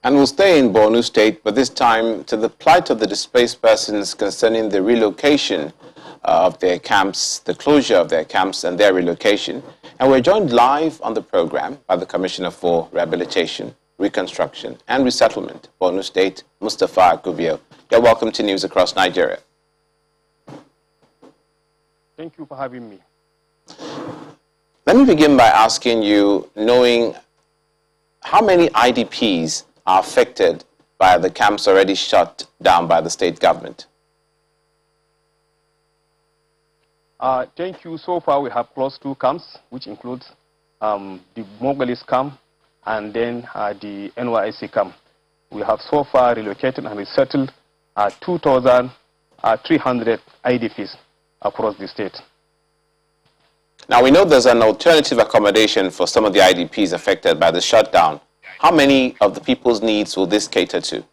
And we'll stay in Borno State, but this time to the plight of the displaced persons concerning the relocation of their camps, the closure of their camps and their relocation. And we're joined live on the program by the Commissioner for Rehabilitation, Reconstruction and Resettlement, Borno State, Mustapha Gubio. You're welcome to News Across Nigeria. Thank you for having me. Let me begin by asking you, knowing how many IDPs are affected by the camps already shut down by the state government? Thank you. So far, we have closed 2 camps, which includes the Mogalis camp and then the NYSC camp. We have so far relocated and resettled 2,300 IDPs across the state. Now, we know there's an alternative accommodation for some of the IDPs affected by the shutdown. How many of the people's needs will this cater to?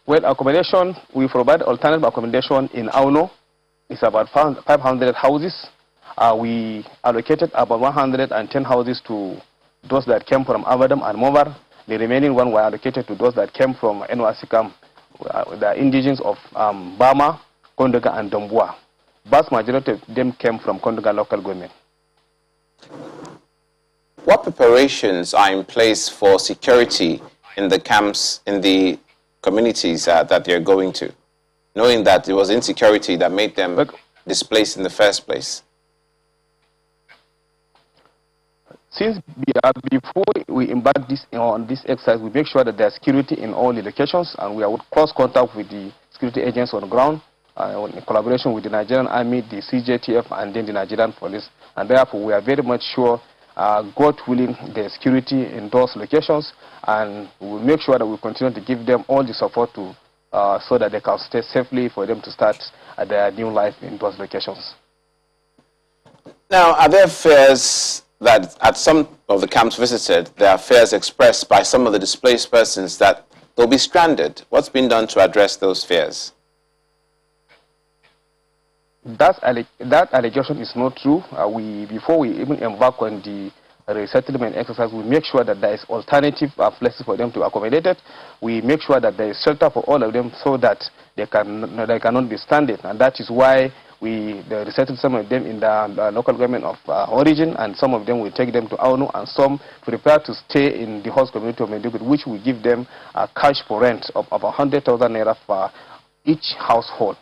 Well, accommodation, we provide alternative accommodation in Auno. It's about 500 houses. We allocated about 110 houses to those that came from Abadam and Mobar. The remaining one were allocated to those that came from NYC camp, the indigenous of Bama, Kondoga, and Dombua. Vast majority of them came from Kondoga local government. What preparations are in place for security in the camps, in the communities that they're going to, knowing that it was insecurity that made them displaced in the first place? Since before we embark on this exercise, we make sure that there's security in all the locations, and we are in close contact with the security agents on the ground, in collaboration with the Nigerian Army, the CJTF, and then the Nigerian police. And therefore, we are very much sure, God willing, the security in those locations, and we will make sure that we continue to give them all the support to, so that they can stay safely for them to start their new life in those locations. Now, are there fears that at some of the camps visited, there are fears expressed by some of the displaced persons that they'll be stranded? What's been done to address those fears? That allegation is not true. Before we even embark on the resettlement exercise, we make sure that there is alternative places for them to accommodate it. We make sure that there is shelter for all of them so that they cannot be stranded. And that is why we resettled some of them in the local government of origin, and some of them we take them to Auno, and some prepare to stay in the host community of Meduguri, which we give them a cash for rent of about 100,000 naira for each household.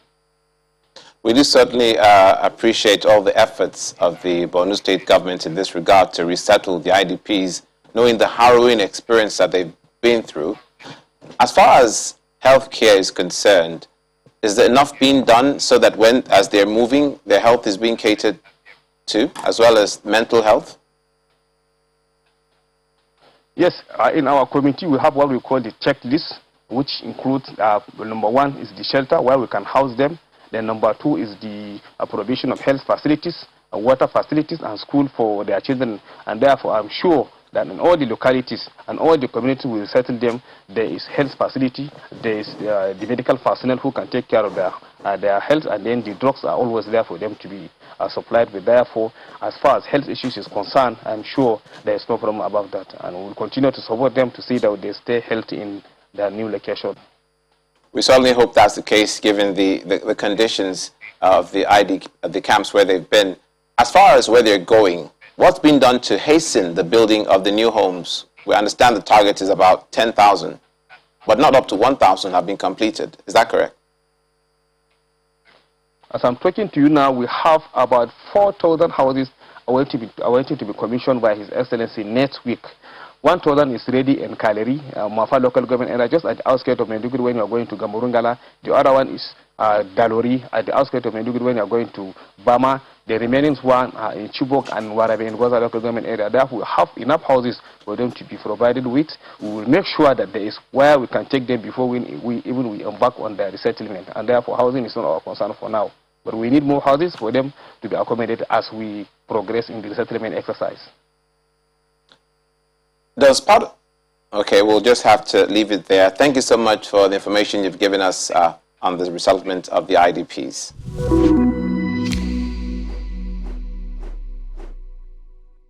We do certainly appreciate all the efforts of the Borno State government in this regard to resettle the IDPs, knowing the harrowing experience that they've been through. As far as healthcare is concerned, is there enough being done so that as they're moving, their health is being catered to, as well as mental health? Yes, in our community we have what we call the checklist, which includes, number 1 is the shelter where we can house them. Then number 2 is the provision of health facilities, water facilities, and school for their children. And therefore, I'm sure that in all the localities and all the communities we settle them, there is health facility, there is the medical personnel who can take care of their health, and then the drugs are always there for them to be supplied with. Therefore, as far as health issues is concerned, I'm sure there is no problem about that. And we will continue to support them to see that they stay healthy in their new location. We certainly hope that's the case, given the conditions of the camps where they've been. As far as where they're going, what's been done to hasten the building of the new homes? We understand the target is about 10,000, but not up to 1,000 have been completed. Is that correct? As I'm talking to you now, we have about 4,000 houses awaiting to be commissioned by His Excellency next week. 1,000 is ready in Kaleri, Mafa local government area, just at the outskirts of Meduguri when you are going to Gamurungala. The other one is Dalori, at the outskirts of Meduguri when you are going to Bama. The remaining one in Chibok and Warabe in Goza local government area. Therefore, we have enough houses for them to be provided with. We will make sure that there is where we can take them before we embark on the resettlement. And therefore, housing is not our concern for now. But we need more houses for them to be accommodated as we progress in the resettlement exercise. Okay, we'll just have to leave it there. Thank you so much for the information you've given us on the resettlement of the IDPs.